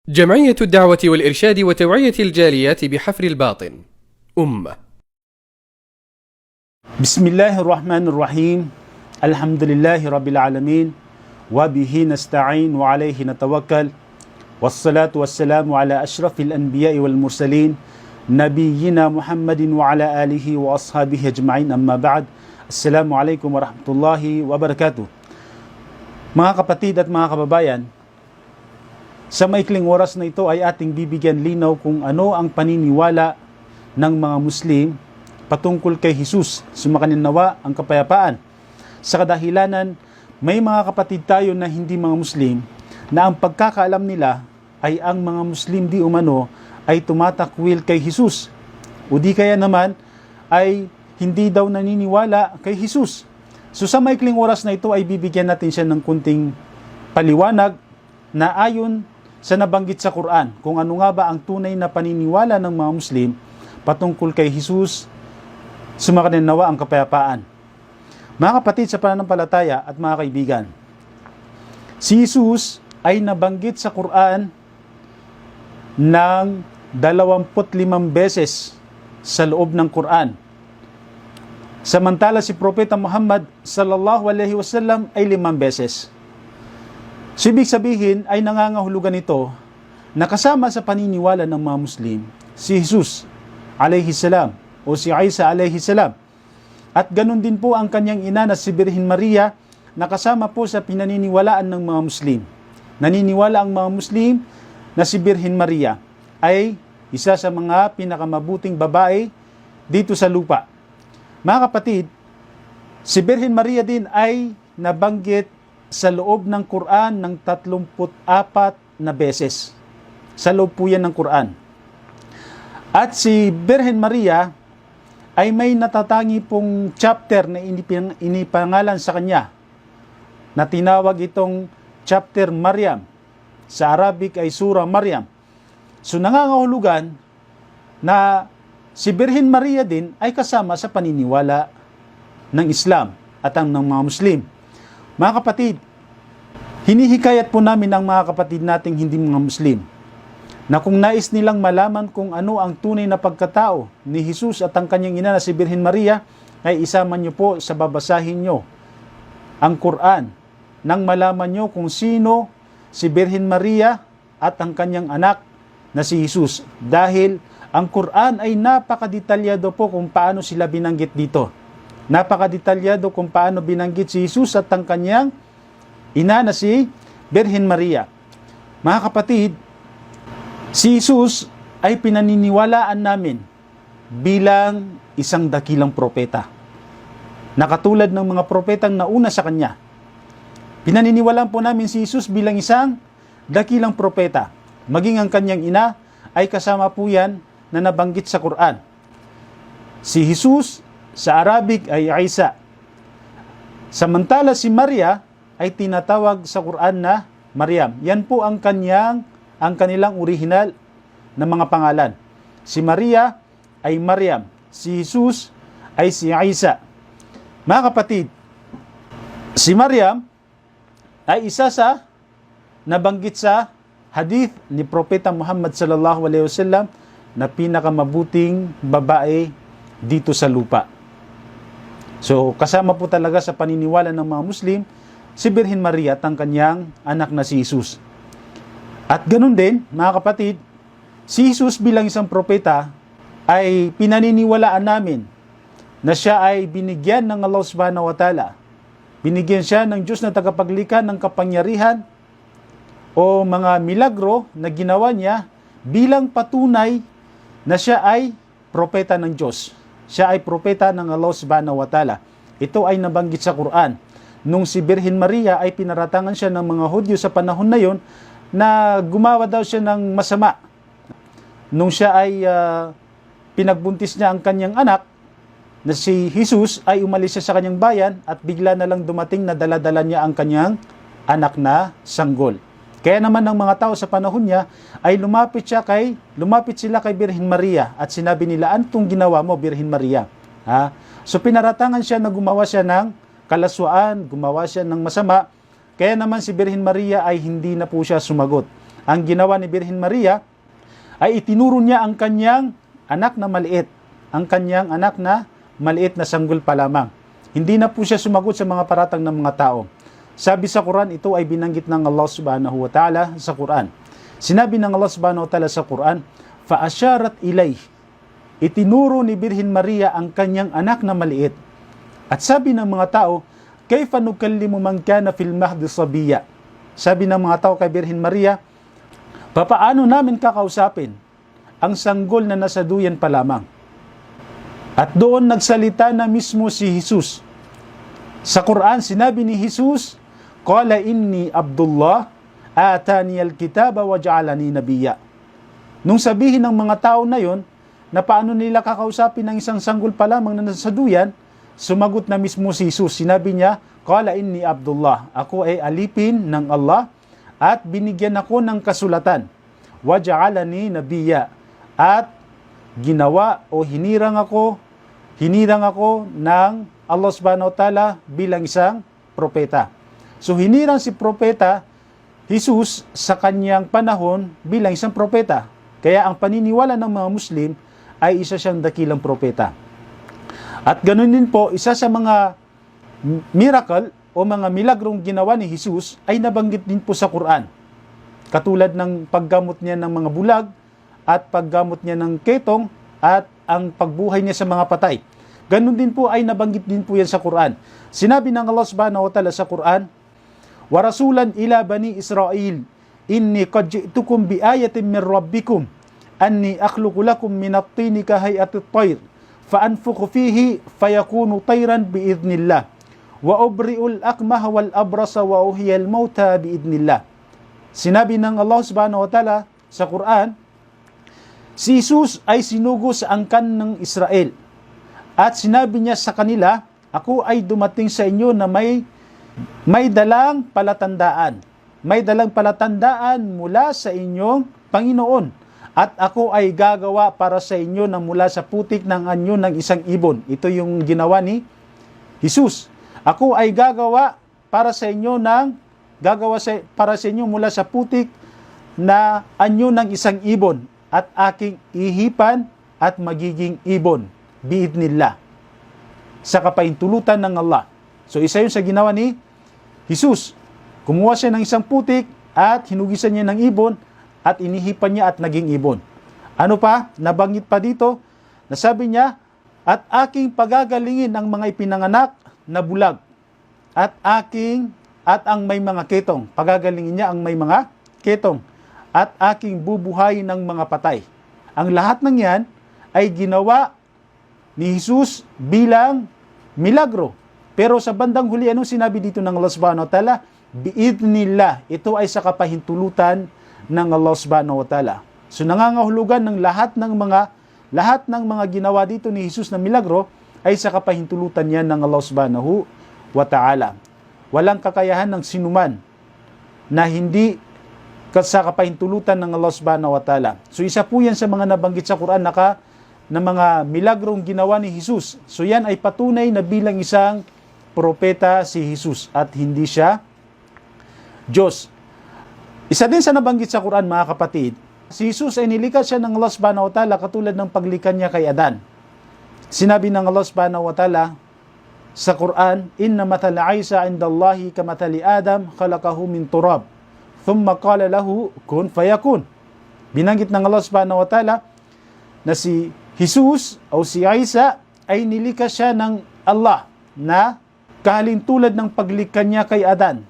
جمعية الدعوة والإرشاد وتوعية الجاليات بحفر الباطن أمة. بسم الله الرحمن الرحيم. الحمد لله رب العالمين وبه نستعين وعليه نتوكل والصلاة والسلام على أشرف الأنبياء والمرسلين نبينا محمد وعلى آله وأصحابه أجمعين. أما بعد, Assalamu alaikum warahmatullahi wabarakatuh. Mga kapatid at mga kababayan, sa maikling oras na ito ay ating bibigyan linaw kung ano ang paniniwala ng mga Muslim patungkol kay Jesus. Sumakanin nawa ang kapayapaan. Sa kadahilanan, may mga kapatid tayo na hindi mga Muslim na ang pagkakaalam nila ay ang mga Muslim di umano ay tumatakwil kay Jesus. O di kaya naman ay hindi daw naniniwala kay Jesus. So sa maikling oras na ito ay bibigyan natin siya ng kunting paliwanag na ayon sa nabanggit sa Quran kung ano nga ba ang tunay na paniniwala ng mga Muslim patungkol kay Jesus. Sumakanin nawa ang kapayapaan. Mga kapatid sa pananampalataya at mga kaibigan, si Jesus ay nabanggit sa Quran ng 25 beses sa loob ng Quran. Samantala si Propeta Muhammad sallallahu alaihi wasallam ay 5 beses. So, ibig sabihin ay nangangahulugan ito na kasama sa paniniwala ng mga Muslim si Jesus alaihi salam o si Isa alaihi salam. At ganun din po ang kanyang ina na si Birhen Maria na kasama po sa pinaniniwalaan ng mga Muslim. Naniniwala ang mga Muslim na si Birhen Maria ay isa sa mga pinakamabuting babae dito sa lupa. Mga kapatid, si Birhen Maria din ay nabanggit sa loob ng Quran ng 34 na beses. Sa loob po yan ng Quran. At si Birhen Maria ay may natatangi pong chapter na inipangalan sa kanya na tinawag itong chapter Maryam. Sa Arabic ay Surah Maryam. So nangangahulugan na si Birhen Maria din ay kasama sa paniniwala ng Islam at ang ng mga Muslim. Mga kapatid, hinihikayat po namin ang mga kapatid nating hindi mga Muslim na kung nais nilang malaman kung ano ang tunay na pagkatao ni Jesus at ang kanyang ina na si Birhen Maria, ay isama niyo po sa babasahin niyo ang Quran nang malaman niyo kung sino si Birhen Maria at ang kanyang anak na si Jesus. Dahil ang Quran ay napakadetalyado po kung paano sila binanggit dito. Napakadetalyado kung paano binanggit si Jesus at ang kanyang ina na si Birhen Maria. Mga kapatid, si Jesus ay pinaniniwalaan namin bilang isang dakilang propeta. Nakatulad ng mga propetang nauna sa kanya. Pinaniniwalaan po namin si Jesus bilang isang dakilang propeta. Maging ang kanyang ina ay kasama po yan na nabanggit sa Quran. Si Jesus sa Arabic ay Isa. Samantala si Maria ay tinatawag sa Quran na Maryam. Yan po ang kanilang original na mga pangalan. Si Maria ay Maryam. Si Jesus ay si Isa. Mga kapatid, si Maryam ay isa sa nabanggit sa hadith ni Propeta Muhammad sallallahu alaihi wasallam na pinakamabuting babae dito sa lupa. So, kasama po talaga sa paniniwala ng mga Muslim si Birhen Maria at ang kanyang anak na si Jesus. At ganun din, mga kapatid, si Jesus bilang isang propeta ay pinaniniwalaan namin na siya ay binigyan ng Allah subhanahu wa ta'ala. Binigyan siya ng Diyos na tagapaglikha ng kapangyarihan o mga milagro na ginawa niya bilang patunay na siya ay propeta ng Diyos. Siya ay propeta ng Allah subhanahu wa ta'ala. Ito ay nabanggit sa Quran. Nung si Birhen Maria ay pinaratangan siya ng mga Hudyo sa panahon na yon na gumawa daw siya ng masama. Nung siya ay pinagbuntis niya ang kanyang anak na si Jesus, ay umalis siya sa kanyang bayan at bigla na lang dumating na dala-dala niya ang kanyang anak na sanggol. Kaya naman ng mga tao sa panahon niya ay lumapit sila kay Birhen Maria at sinabi nila, "Antong ginawa mo, Birhen Maria?" So pinaratangan siya na gumawa siya ng kalaswaan, gumawa siya ng masama. Kaya naman si Birhen Maria ay hindi na po siya sumagot. ang ginawa ni Birhen Maria ay itinuro niya ang kanyang anak na maliit, ang kanyang anak na maliit na sanggol pa lamang. Hindi na po siya sumagot sa mga paratang ng mga tao. Sabi sa Quran, ito ay binanggit ng Allah subhanahu wa ta'ala sa Quran. Sinabi ng Allah subhanahu wa ta'ala sa Quran, فَأَشَارَتْ إِلَيْهِ, itinuro ni Birhen Maria ang kanyang anak na maliit. At sabi ng mga tao, كَيْفَ نُكَلِّمُ مَنْ كَانَ فِي الْمَهْدِ صَبِيًّا, sabi ng mga tao kay Birhen Maria, papaano namin kakausapin ang sanggol na nasa duyan pa lamang? At doon nagsalita na mismo si Jesus. Sa Quran, sinabi ni Jesus, Qala inni Abdullah, atani al-kitaba wa ja'alani nabiyya. Nung sabihin ng mga tao na yon, na paano nila kakausapin ng isang sanggol pa lamang na nasa duyan, sumagot na mismo si Jesus. Sinabi niya, Qala inni Abdullah, ako ay alipin ng Allah at binigyan ako ng kasulatan. Wa ja'alani nabiyya, at ginawa o hinirang ako ng Allah subhanahu wa ta'ala bilang isang propeta. So hinirang si propeta Jesus sa kanyang panahon bilang isang propeta. Kaya ang paniniwala ng mga Muslim ay isa siyang dakilang propeta. At ganun din po, isa sa mga miracle o mga milagrong ginawa ni Jesus ay nabanggit din po sa Quran. Katulad ng paggamot niya ng mga bulag at paggamot niya ng ketong at ang pagbuhay niya sa mga patay. Ganun din po ay nabanggit din po yan sa Quran. Sinabi ng Allah subhanahu wa ta'ala sa Quran, wa rasulan ila bani Israel, inni qad ji'tukum bi ayatin min rabbikum, anni akhluqu lakum min at-tini ka hay'ati at-tayr, fa anfukhu fihi fayakunu tayran bi idnillah, wa ubri'ul akmaha wal abrasa wa uhyiyal mauta bi idnillah. Sinabi ng Allah subhanahu wa ta'ala sa Quran, si Jesus ay sinugo sa angkan ng Israel. At sinabi niya sa kanila, ako ay dumating sa inyo na may dalang palatandaan. May dalang palatandaan mula sa inyong Panginoon. At ako ay gagawa para sa inyo na mula sa putik ng anyo ng isang ibon. Ito yung ginawa ni Jesus. Ako ay gagawa para sa inyo mula sa putik na anyo ng isang ibon. At aking ihipan at magiging ibon. Biidnillah, sa kapahintulutan ng Allah. So isa yun sa ginawa ni Jesus. Kumuha siya ng isang putik at hinugisan niya ng ibon at inihipan niya at naging ibon. Ano pa? Nabanggit pa dito, nasabi niya, at aking pagagalingin ang mga ipinanganak na bulag at ang may mga ketong. Pagagalingin niya ang may mga ketong at aking bubuhayin ng mga patay. Ang lahat ng yan ay ginawa ni Jesus bilang milagro. Pero sa bandang huli, anong sinabi dito ng Allah subhanahu wa ta'ala? Biidnillah. Ito ay sa kapahintulutan ng Allah subhanahu wa ta'ala. So nangangahulugan ng lahat ng mga ginawa dito ni Jesus na milagro ay sa kapahintulutan niya ng Allah subhanahu wa ta'ala. Walang kakayahan ng sinuman na hindi sa kapahintulutan ng Allah subhanahu wa ta'ala. So isa po yan sa mga nabanggit sa Quran na mga milagrong ginawa ni Jesus. So yan ay patunay na bilang isang propeta si Jesus at hindi siya Diyos. Isa din sa nabanggit sa Quran, mga kapatid, si Jesus ay nilikha siya ng Allah subhanahu wa ta'ala katulad ng paglikha niya kay Adan. Sinabi ng Allah subhanahu wa ta'ala sa Quran, inna mathala Isa indallahi kamathali Adam khalaqahu min turab thumma qala lahu kun fayakun. Binanggit ng Allah subhanahu wa ta'ala na si Jesus o si Isa ay nilikha siya ng Allah na kahalintulad ng paglikha niya kay Adan.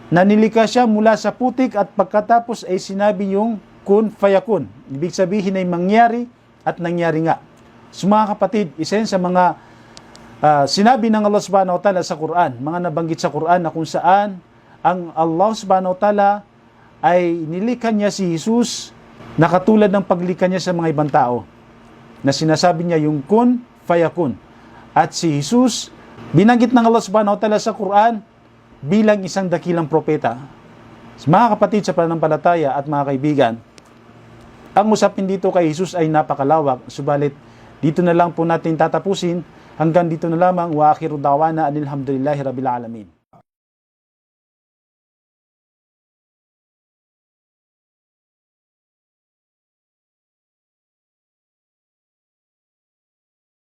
Na nilikha siya mula sa putik at pagkatapos ay sinabi yung kun fayakun. Ibig sabihin ay mangyari at nangyari nga. So mga kapatid, isa yan sa mga sinabi ng Allah subhanahu wa ta'ala sa Quran, mga nabanggit sa Quran na kung saan ang Allah subhanahu wa ta'ala ay nilikha niya si Jesus na katulad ng paglikha niya sa mga ibang tao. Na sinasabi niya yung kun fayakun. At si Jesus, binanggit ng Allah subhanahu wa ta'ala sa Quran bilang isang dakilang propeta. Mga kapatid sa pananampalataya at mga kaibigan, ang usapin dito kay Jesus ay napakalawak, subalit dito na lang po natin tatapusin. Hanggang dito na lamang, wa akhiru da'wana anil hamdulillahi rabbil alamin.